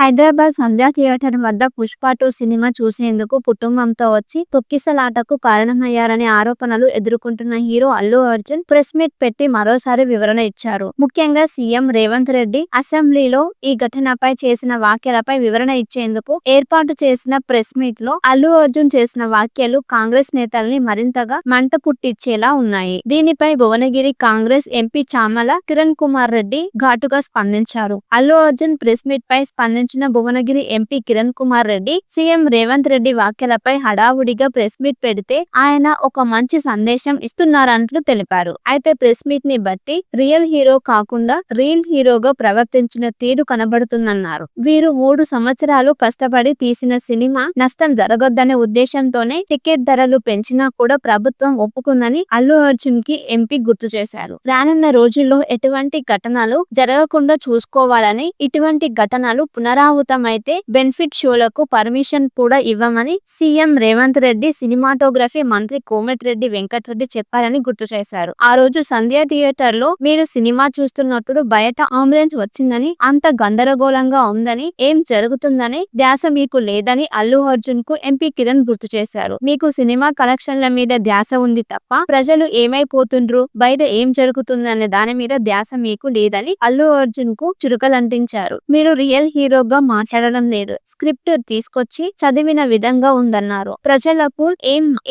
హైదరాబాద్ సంధ్యా theatre వద్ద 'Pushpa 2' cinema చూసేందుకు కుటుంబంతో వచ్చి తొక్కిసలాటకు కారణమయ్యారనే ఆరోపణలు ఎదుర్కొంటున్న hero Allu Arjun press meet పెట్టి మరోసారి వివరణ ఇచ్చారు. ముఖ్యంగా సీఎం రేవంత్ రెడ్డి అసెంబ్లీలో ఈ ఘటనపై చేసిన వ్యాఖ్యలపై వివరణ ఇచ్చేందుకు ఏర్పాటు చేసిన ప్రెస్ మీట్ లో అల్లు అర్జున్ చేసిన వ్యాఖ్యలు కాంగ్రెస్ నేతల్ని మరింతగా మంట పుట్టించేలా ఉన్నాయి. దీనిపై భువనగిరి కాంగ్రెస్ ఎంపీ చామల కిరణ్ కుమార్ రెడ్డి ఘాటుగా స్పందించారు. అల్లు అర్జున్ ప్రెస్ మీట్ పై స్పందించిన భువనగిరి ఎంపీ కిరణ్ కుమార్ రెడ్డి సీఎం రేవంత్ రెడ్డి వ్యాఖ్యలపై హడావుడిగా ప్రెస్ మీట్ పెడితే ఆయన ఒక మంచి సందేశం ఇస్తున్నారంటూ తెలిపారు. అయితే ప్రెస్ మీట్ ని బట్టి రియల్ హీరో కాకుండా రీల్ హీరోగా ప్రవర్తించిన తీరు కనబడుతుందన్నారు. వీరు 3 సంవత్సరాలు కష్టపడి తీసిన సినిమా నష్టం జరగొద్దనే ఉద్దేశంతోనే టికెట్ ధరలు పెంచినా కూడా ప్రభుత్వం ఒప్పుకుందని అల్లు అర్జున్ కి ఎంపీ గుర్తు చేశారు. రానున్న రోజుల్లో ఎటువంటి ఘటనలు జరగకుండా చూసుకోవాలని, ఇటువంటి ఘటనలు పునరావృతమైతే బెనిఫిట్ షోలకు పర్మిషన్ కూడా ఇవ్వమని సీఎం రేవంత్ రెడ్డి సినిమాటోగ్రఫీ మంత్రి కోమటిరెడ్డి వెంకటరెడ్డి చెప్పారని గుర్తు చేశారు. ఆ రోజు సంధ్యా థియేటర్ లో మీరు సినిమా చూస్తున్నప్పుడు బయట అంబులెన్స్ వచ్చిందని, అంత గందరగోళంగా ఉందని, ఏం జరుగుతుందని ధ్యాస మీకు లేదని అల్లు అర్జున్ కు ఎంపీ కిరణ్ గుర్తు చేశారు. మీకు సినిమా కలెక్షన్ల మీద ధ్యాస ఉంది తప్ప ప్రజలు ఏమైపోతుండ్రు, బయట ఏం జరుగుతుందనే దాని మీద ధ్యాస మీకు లేదని అల్లు అర్జున్ కు చురకలంటించారు. మీరు రియల్ హీరోగా మాట్లాడడం లేదు, స్క్రిప్ట్ తీసుకొచ్చి చదివిన విధంగా ఉందన్నారు. ప్రజలకు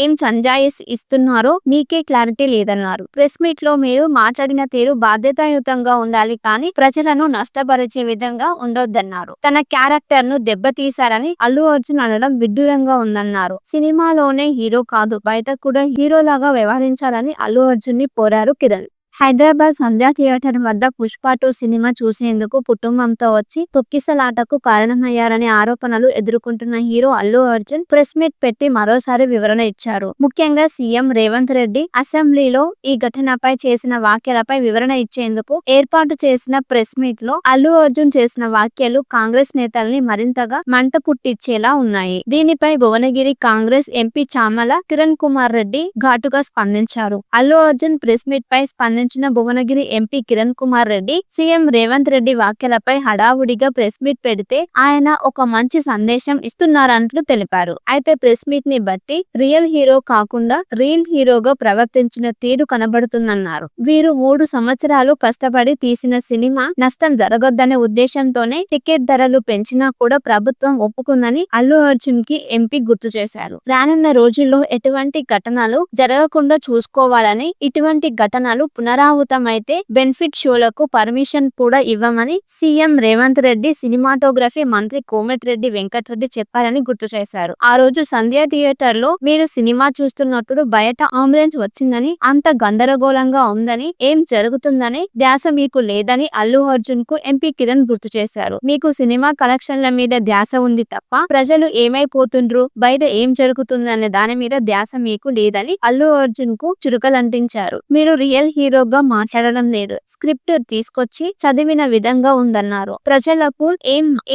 ఏం సంజాయిషి ఇస్తున్నారో మీకే క్లారిటీ లేదన్నారు. ప్రెస్ మీట్ లో మీరు మాట్లాడిన తీరు బాధ్యతాయుతంగా ఉండాలి కానీ ప్రజలను నష్టపరిచే విధంగా ఉండొద్దన్నారు. తన క్యారెక్టర్ ను దెబ్బతీశారని అల్లు అర్జున్ అనడం విడ్డూరంగా ఉందన్నారు. సినిమాలోనే హీరో కాదు, బయట కూడా హీరోలాగా వ్యవహరించాలని అల్లు అర్జున్ ని కోరారు కిరణ్. హైదరాబాద్ సంధ్యా థియేటర్ వద్ద 'పుష్ప 2' సినిమా చూసేందుకు కుటుంబంతో వచ్చి తొక్కిసలాటకు కారణమయ్యారనే ఆరోపణలు ఎదుర్కొంటున్న hero Allu Arjun press meet పెట్టి మరోసారి వివరణ ఇచ్చారు. ముఖ్యంగా సీఎం రేవంత్ రెడ్డి అసెంబ్లీలో ఈ ఘటనపై చేసిన వ్యాఖ్యలపై వివరణ ఇచ్చేందుకు ఏర్పాటు చేసిన ప్రెస్ మీట్ లో అల్లు అర్జున్ చేసిన వ్యాఖ్యలు కాంగ్రెస్ నేతల్ని మరింతగా మంట పుట్టించేలా ఉన్నాయి. దీనిపై భువనగిరి కాంగ్రెస్ ఎంపీ చామల కిరణ్ కుమార్ రెడ్డి ఘాటుగా స్పందించారు. అల్లు అర్జున్ ప్రెస్ మీట్ పై స్పందించిన భువనగిరి ఎంపీ కిరణ్ కుమార్ రెడ్డి సీఎం రేవంత్ రెడ్డి వ్యాఖ్యలపై హడావుడిగా ప్రెస్ మీట్ పెడితే ఆయన ఒక మంచి సందేశం ఇస్తున్నారంటూ తెలిపారు. అయితే ప్రెస్ మీట్ ని బట్టి రియల్ హీరో కాకుండా రీల్ హీరోగా ప్రవర్తించిన తీరు కనబడుతుందన్నారు. వీరు 3 సంవత్సరాలు కష్టపడి తీసిన సినిమా నష్టం జరగొద్దనే ఉద్దేశంతోనే టికెట్ ధరలు పెంచినా కూడా ప్రభుత్వం ఒప్పుకుందని అల్లు అర్జున్ కి ఎంపీ గుర్తు చేశారు. రానున్న రోజుల్లో ఎటువంటి ఘటనలు జరగకుండా చూసుకోవాలని, ఇటువంటి ఘటనలు పునరావృతమైతే బెనిఫిట్ షోలకు పర్మిషన్ కూడా ఇవ్వమని సీఎం రేవంత్ రెడ్డి సినిమాటోగ్రఫీ మంత్రి కోమటిరెడ్డి వెంకటరెడ్డి చెప్పారని గుర్తు చేశారు. ఆ రోజు సంధ్యా థియేటర్ లో మీరు సినిమా చూస్తున్నప్పుడు బయట అంబులెన్స్ వచ్చిందని, అంత గందరగోళంగా ఉందని, ఏం జరుగుతుందని ధ్యాస మీకు లేదని అల్లు అర్జున్ కు ఎంపీ కిరణ్ గుర్తు చేశారు. మీకు సినిమా కలెక్షన్ల మీద ధ్యాస ఉంది తప్ప ప్రజలు ఏమైపోతుండ్రు, బయట ఏం జరుగుతుందనే దాని మీద ధ్యాస మీకు లేదని అల్లు అర్జున్ కు చురకలంటించారు. మీరు రియల్ హీరోగా మాట్లాడడం లేదు, స్క్రిప్ట్ తీసుకొచ్చి చదివిన విధంగా ఉందన్నారు. ప్రజలకు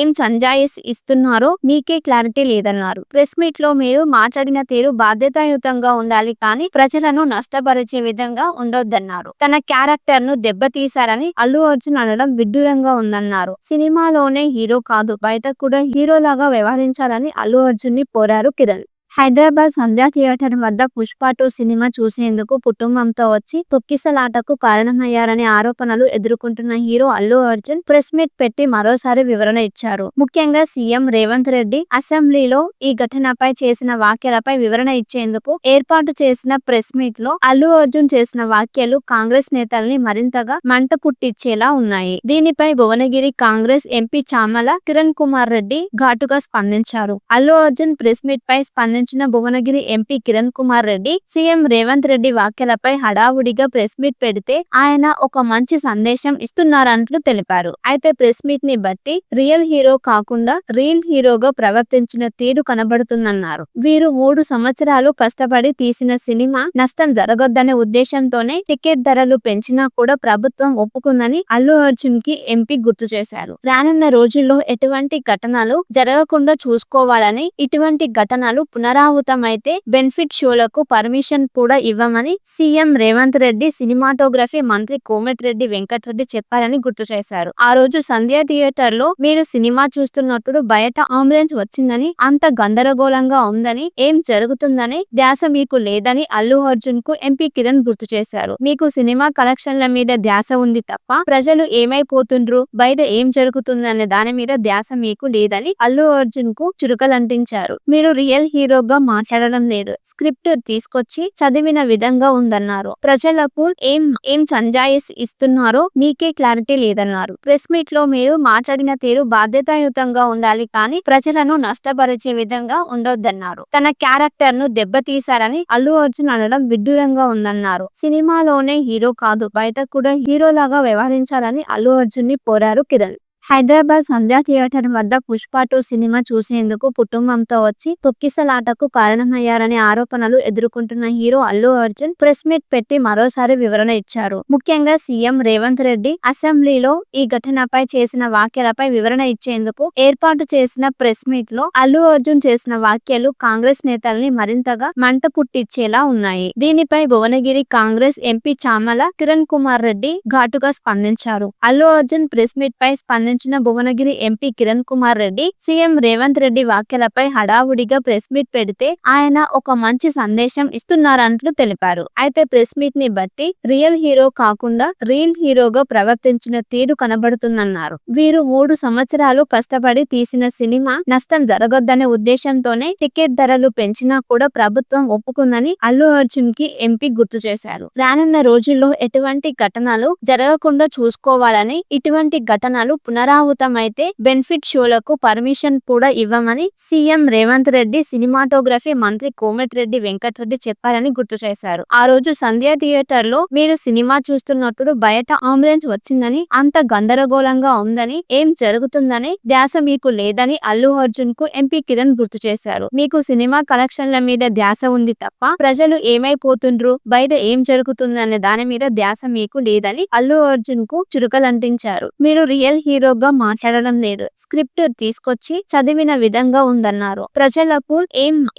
ఏం సంజాయిషి ఇస్తున్నారో మీకే క్లారిటీ లేదన్నారు. ప్రెస్ మీట్ లో మీరు మాట్లాడిన తీరు బాధ్యతాయుతంగా ఉండాలి కానీ ప్రజలను నష్టపరిచే విధంగా ఉండొద్దన్నారు. తన క్యారెక్టర్ ను దెబ్బతీశారని అల్లు అర్జున్ అనడం విడ్డూరంగా ఉందన్నారు. సినిమాలోనే హీరో కాదు, బయట కూడా హీరోలాగా వ్యవహరించాలని అల్లు అర్జున్ ని కోరారు కిరణ్. హైదరాబాద్ సంధ్యా థియేటర్ వద్ద 'పుష్ప 2' సినిమా చూసేందుకు కుటుంబంతో వచ్చి తొక్కిసలాటకు కారణమయ్యారనే ఆరోపణలు ఎదుర్కొంటున్న hero Allu Arjun press meet పెట్టి మరోసారి వివరణ ఇచ్చారు. ముఖ్యంగా సీఎం రేవంత్ రెడ్డి అసెంబ్లీలో ఈ ఘటనపై చేసిన వ్యాఖ్యలపై వివరణ ఇచ్చేందుకు ఏర్పాటు చేసిన ప్రెస్ మీట్ లో అల్లు అర్జున్ చేసిన వ్యాఖ్యలు కాంగ్రెస్ నేతల్ని మరింతగా మంట పుట్టించేలా ఉన్నాయి. దీనిపై భువనగిరి కాంగ్రెస్ ఎంపీ చామల కిరణ్ కుమార్ రెడ్డి ఘాటుగా స్పందించారు. అల్లు అర్జున్ ప్రెస్ మీట్ పై స్పందించిన భువనగిరి ఎంపీ కిరణ్ కుమార్ రెడ్డి సీఎం రేవంత్ రెడ్డి వ్యాఖ్యలపై హడావుడిగా ప్రెస్ మీట్ పెడితే ఆయన ఒక మంచి సందేశం ఇస్తున్నారంటూ తెలిపారు. అయితే ప్రెస్ మీట్ ని బట్టి రియల్ హీరో కాకుండా రీల్ హీరోగా ప్రవర్తించిన తీరు కనబడుతుందన్నారు. వీరు 3 సంవత్సరాలు కష్టపడి తీసిన సినిమా నష్టం జరగొద్దనే ఉద్దేశంతోనే టికెట్ ధరలు పెంచినా కూడా ప్రభుత్వం ఒప్పుకుందని అల్లు అర్జున్ కి ఎంపీ గుర్తు చేశారు. రానున్న రోజుల్లో ఎటువంటి ఘటనలు జరగకుండా చూసుకోవాలని, ఇటువంటి ఘటనలు పునరావృతమైతే పునరావృతమైతే బెనిఫిట్ షోలకు పర్మిషన్ కూడా ఇవ్వమని సీఎం రేవంత్ రెడ్డి సినిమాటోగ్రఫీ మంత్రి కోమటిరెడ్డి వెంకటరెడ్డి చెప్పారని గుర్తు చేశారు. ఆ రోజు సంధ్య థియేటర్ లో మీరు సినిమా చూస్తున్నప్పుడు బయట అంబులెన్స్ వచ్చిందని, అంత గందరగోళంగా ఉందని, ఏం జరుగుతుందని ధ్యాస మీకు లేదని అల్లు అర్జున్ కు ఎంపీ కిరణ్ గుర్తు చేశారు. మీకు సినిమా కలెక్షన్ల మీద ధ్యాస ఉంది తప్ప ప్రజలు ఏమైపోతుండ్రు, బయట ఏం జరుగుతుందనే దాని మీద ధ్యాస మీకు లేదని అల్లు అర్జున్ కు చురుకలంటించారు. మీరు రియల్ హీరోగా మాట్లాడడం లేదు, స్క్రిప్ట్ తీసుకొచ్చి చదివిన విధంగా ఉందన్నారు. ప్రజలకు ఏం సంజాయిస్ ఇస్తున్నారో మీకే క్లారిటీ లేదన్నారు. ప్రెస్ మీట్ లో మీరు మాట్లాడిన తీరు బాధ్యతాయుతంగా ఉండాలి కానీ ప్రజలను నష్టపరిచే విధంగా ఉండొద్దన్నారు. తన క్యారెక్టర్ ను దెబ్బతీశారని అల్లు అర్జున్ అనడం విడ్డూరంగా ఉందన్నారు. సినిమాలోనే హీరో కాదు, బయట కూడా హీరోలాగా వ్యవహరించాలని అల్లు అర్జున్ ని కోరారు కిరణ్. హైదరాబాద్ సంధ్య థియేటర్ వద్ద పుష్ప 2 సినిమా చూసేందుకు కుటుంబంతో వచ్చి తొక్కిసలాటకు కారణమయ్యారనే ఆరోపణలు ఎదుర్కొంటున్న hero Allu Arjun press meet పెట్టి మరోసారి వివరణ ఇచ్చారు. ముఖ్యంగా సీఎం రేవంత్ రెడ్డి అసెంబ్లీలో ఈ ఘటనపై చేసిన వ్యాఖ్యలపై వివరణ ఇచ్చేందుకు ఏర్పాటు చేసిన ప్రెస్ మీట్ లో అల్లు అర్జున్ చేసిన వ్యాఖ్యలు కాంగ్రెస్ నేతల్ని మరింతగా మంట పుట్టించేలా ఉన్నాయి. దీనిపై భువనగిరి కాంగ్రెస్ ఎంపీ చామల కిరణ్ కుమార్ రెడ్డి ఘాటుగా స్పందించారు. అల్లు అర్జున్ ప్రెస్ మీట్ పై స్పందించిన భువనగిరి ఎంపీ కిరణ్ కుమార్ రెడ్డి సీఎం రేవంత్ రెడ్డి వ్యాఖ్యలపై హడావుడిగా ప్రెస్ మీట్ పెడితే ఆయన ఒక మంచి సందేశం ఇస్తున్నారంటూ తెలిపారు. అయితే ప్రెస్ మీట్ ని బట్టి రియల్ హీరో కాకుండా రీల్ హీరోగా ప్రవర్తించిన తీరు కనబడుతుందన్నారు. వీరు 3 సంవత్సరాలు కష్టపడి తీసిన సినిమా నష్టం జరగొద్దనే ఉద్దేశంతోనే టికెట్ ధరలు పెంచినా కూడా ప్రభుత్వం ఒప్పుకుందని అల్లు అర్జున్ కి ఎంపీ గుర్తు చేశారు. రానున్న రోజుల్లో ఎటువంటి ఘటనలు జరగకుండా చూసుకోవాలని, ఇటువంటి ఘటనలు పునరావృతమైతే బెనిఫిట్ షోలకు పర్మిషన్ కూడా ఇవ్వమని సీఎం రేవంత్ రెడ్డి సినిమాటోగ్రఫీ మంత్రి కోమటిరెడ్డి వెంకటరెడ్డి చెప్పారని గుర్తు చేశారు. ఆ రోజు సంధ్య థియేటర్ లో మీరు సినిమా చూస్తున్నప్పుడు బయట అంబులెన్స్ వచ్చిందని, అంత గందరగోళంగా ఉందని, ఏం జరుగుతుందని ధ్యాస మీకు లేదని అల్లు అర్జున్ కు ఎంపీ కిరణ్ గుర్తు చేశారు. మీకు సినిమా కలెక్షన్ల మీద ధ్యాస ఉంది తప్ప ప్రజలు ఏమైపోతుండ్రు, బయట ఏం జరుగుతుందనే దాని మీద ధ్యాస మీకు లేదని అల్లు అర్జున్ కు చురుకలంటించారు. మీరు రియల్ హీరోగా మాట్లాడడం లేదు, స్క్రిప్ట్ తీసుకొచ్చి చదివిన విధంగా ఉందన్నారు. ప్రజలకు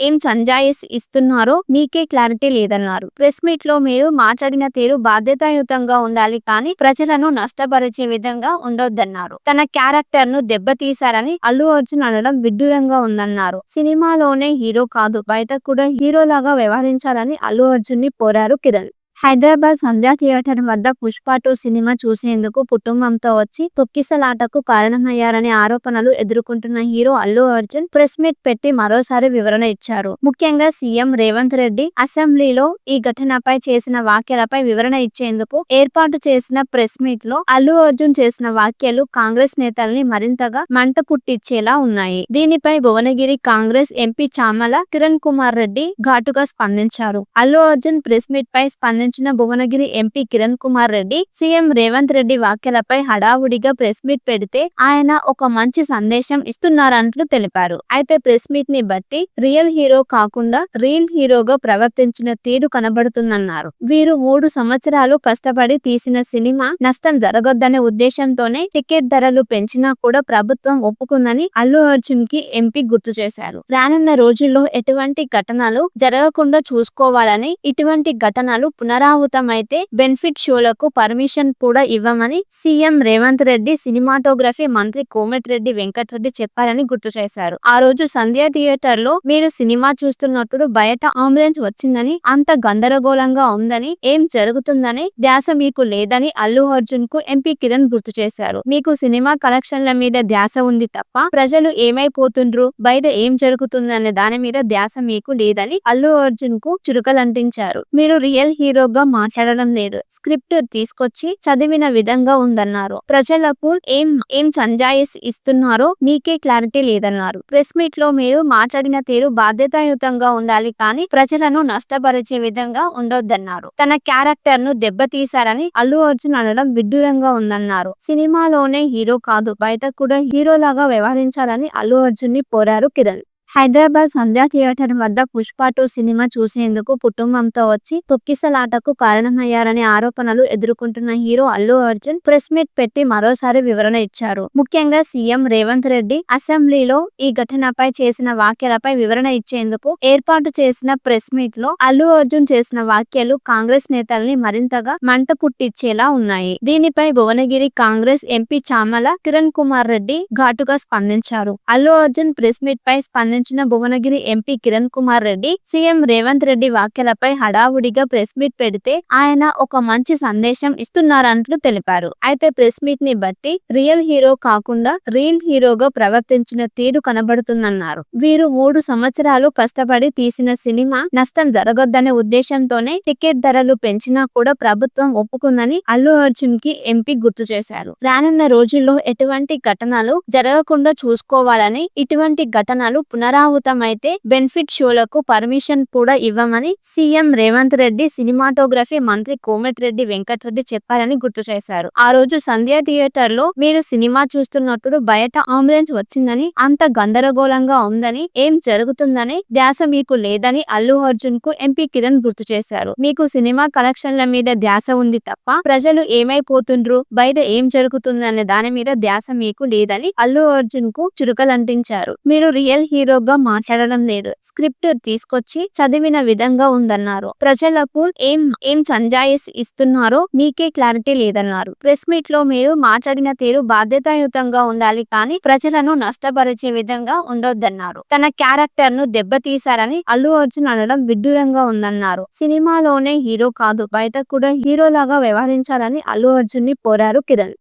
ఏం సంజాయిస్ ఇస్తున్నారో మీకే క్లారిటీ లేదన్నారు. ప్రెస్ మీట్ లో మీరు మాట్లాడిన తీరు బాధ్యతాయుతంగా ఉండాలి కానీ ప్రజలను నష్టపరిచే విధంగా ఉండొద్దన్నారు. తన క్యారెక్టర్ ను దెబ్బతీశారని అల్లు అర్జున్ అనడం విడ్డూరంగా ఉందన్నారు. సినిమాలోనే హీరో కాదు, బయట కూడా హీరోలాగా వ్యవహరించాలని అల్లు అర్జున్ ని కోరారు కిరణ్. హైదరాబాద్ సంధ్య థియేటర్ వద్ద పుష్ప 2 సినిమా చూసేందుకు కుటుంబంతో వచ్చి తొక్కిసలాటకు కారణమయ్యారనే ఆరోపణలు ఎదుర్కొంటున్న hero Allu Arjun press meet పెట్టి మరోసారి వివరణ ఇచ్చారు. ముఖ్యంగా సీఎం రేవంత్ రెడ్డి అసెంబ్లీలో ఈ ఘటనపై చేసిన వ్యాఖ్యలపై వివరణ ఇచ్చేందుకు ఏర్పాటు చేసిన ప్రెస్ మీట్ లో అల్లు అర్జున్ చేసిన వ్యాఖ్యలు కాంగ్రెస్ నేతల్ని మరింతగా మంట పుట్టించేలా ఉన్నాయి. దీనిపై భువనగిరి కాంగ్రెస్ ఎంపీ చామల కిరణ్ కుమార్ రెడ్డి ఘాటుగా స్పందించారు. అల్లు అర్జున్ ప్రెస్ మీట్ పై స్పందించిన భువనగిరి ఎంపీ కిరణ్ కుమార్ రెడ్డి సీఎం రేవంత్ రెడ్డి వ్యాఖ్యలపై హడావుడిగా ప్రెస్ మీట్ పెడితే ఆయన ఒక మంచి సందేశం ఇస్తున్నారంటూ తెలిపారు. అయితే ప్రెస్ మీట్ ని బట్టి రియల్ హీరో కాకుండా రీల్ హీరోగా ప్రవర్తించిన తీరు కనబడుతుందన్నారు. వీరు 3 సంవత్సరాలు కష్టపడి తీసిన సినిమా నష్టం జరగొద్దనే ఉద్దేశంతోనే టికెట్ ధరలు పెంచినా కూడా ప్రభుత్వం ఒప్పుకుందని అల్లు అర్జున్ కి ఎంపీ గుర్తు చేశారు. రానున్న రోజుల్లో ఎటువంటి ఘటనలు జరగకుండా చూసుకోవాలని, ఇటువంటి ఘటనలు పునరావృతమైతే బెనిఫిట్ షోలకు పర్మిషన్ కూడా ఇవ్వమని సీఎం రేవంత్ రెడ్డి సినిమాటోగ్రఫీ మంత్రి కోమటిరెడ్డి వెంకటరెడ్డి చెప్పారని గుర్తు చేశారు. ఆ రోజు సంధ్య థియేటర్ లో మీరు సినిమా చూస్తున్నప్పుడు బయట అంబులెన్స్ వచ్చిందని, అంత గందరగోళంగా ఉందని, ఏం జరుగుతుందని ధ్యాస మీకు లేదని అల్లు అర్జున్ కు ఎంపీ కిరణ్ గుర్తు చేశారు. మీకు సినిమా కలెక్షన్ల మీద ధ్యాస ఉంది తప్ప ప్రజలు ఏమైపోతుండ్రు, బయట ఏం జరుగుతుందనే దాని మీద ధ్యాస మీకు లేదని అల్లు అర్జున్ కు చురుకలంటించారు. మీరు రియల్ హీరోగా మాట్లాడడం లేదు, స్క్రిప్ట్ తీసుకొచ్చి చదివిన విధంగా ఉందన్నారు. ప్రజలకు ఏం సంజాయిస్ ఇస్తున్నారో మీకే క్లారిటీ లేదన్నారు. ప్రెస్ మీట్ లో మీరు మాట్లాడిన తీరు బాధ్యతాయుతంగా ఉండాలి కానీ ప్రజలను నష్టపరిచే విధంగా ఉండొద్దన్నారు. తన క్యారెక్టర్ ను దెబ్బతీశారని అల్లు అర్జున్ అనడం విడ్డూరంగా ఉందన్నారు. సినిమాలోనే హీరో కాదు, బయట కూడా హీరోలాగా వ్యవహరించాలని అల్లు అర్జున్ ని కోరారు కిరణ్. హైదరాబాద్ సంధ్యా థియేటర్ వద్ద 'పుష్ప 2' సినిమా చూసేందుకు కుటుంబంతో వచ్చి తొక్కిసలాటకు కారణమయ్యారనే ఆరోపణలు ఎదుర్కొంటున్న hero Allu Arjun press meet పెట్టి మరోసారి వివరణ ఇచ్చారు. ముఖ్యంగా సీఎం రేవంత్ రెడ్డి అసెంబ్లీలో ఈ ఘటనపై చేసిన వ్యాఖ్యలపై వివరణ ఇచ్చేందుకు ఏర్పాటు చేసిన ప్రెస్ మీట్ లో అల్లు అర్జున్ చేసిన వ్యాఖ్యలు కాంగ్రెస్ నేతల్ని మరింతగా మంట పుట్టించేలా ఉన్నాయి. దీనిపై భువనగిరి కాంగ్రెస్ ఎంపీ చామల కిరణ్ కుమార్ రెడ్డి ఘాటుగా స్పందించారు. అల్లు అర్జున్ ప్రెస్ మీట్ పై స్పందించిన భువనగిరి ఎంపీ కిరణ్ కుమార్ రెడ్డి సీఎం రేవంత్ రెడ్డి వ్యాఖ్యలపై హడావుడిగా ప్రెస్ మీట్ పెడితే ఆయన ఒక మంచి సందేశం ఇస్తున్నారంటూ తెలిపారు. అయితే ప్రెస్ మీట్ ని బట్టి రియల్ హీరో కాకుండా రియల్ హీరోగా ప్రవర్తించిన తీరు కనబడుతుందన్నారు. వీరు 3 సంవత్సరాలు కష్టపడి తీసిన సినిమా నష్టం జరగొద్దనే ఉద్దేశంతోనే టికెట్ ధరలు పెంచినా కూడా ప్రభుత్వం ఒప్పుకుందని అల్లు అర్జున్ కి ఎంపీ గుర్తు చేశారు. రానున్న రోజుల్లో ఎటువంటి ఘటనలు జరగకుండా చూసుకోవాలని, ఇటువంటి ఘటనలు పునరావృతమైతే బెనిఫిట్ షోలకు పర్మిషన్ కూడా ఇవ్వమని సీఎం రేవంత్ రెడ్డి సినిమాటోగ్రఫీ మంత్రి కోమటిరెడ్డి వెంకటరెడ్డి చెప్పారని గుర్తు చేశారు. ఆ రోజు సంధ్యా థియేటర్ లో మీరు సినిమా చూస్తున్నప్పుడు బయట అంబులెన్స్ వచ్చిందని, అంత గందరగోళంగా ఉందని, ఏం జరుగుతుందని ధ్యాస మీకు లేదని అల్లు అర్జున్ కు ఎంపీ కిరణ్ గుర్తు చేశారు. మీకు సినిమా కలెక్షన్ల మీద ధ్యాస ఉంది తప్ప ప్రజలు ఏమైపోతుండ్రు, బయట ఏం జరుగుతుందనే దాని మీద ధ్యాస మీకు లేదని అల్లు అర్జున్ కు చురుకలంటించారు. మీరు రియల్ హీరోగా మాట్లాడడం లేదు, స్క్రిప్ట్ తీసుకొచ్చి చదివిన విధంగా ఉందన్నారు. ప్రజలకు ఏం సంజాయిస్ ఇస్తున్నారో మీకే క్లారిటీ లేదన్నారు. ప్రెస్ మీట్ లో మీరు మాట్లాడిన తీరు బాధ్యతాయుతంగా ఉండాలి కానీ ప్రజలను నష్టపరిచే విధంగా ఉండొద్దన్నారు. తన క్యారెక్టర్ ను దెబ్బతీశారని అల్లు అర్జున్ అనడం విడ్డూరంగా ఉందన్నారు. సినిమాలోనే హీరో కాదు, బయట కూడా హీరోలాగా వ్యవహరించాలని అల్లు అర్జున్ ని కోరారు కిరణ్.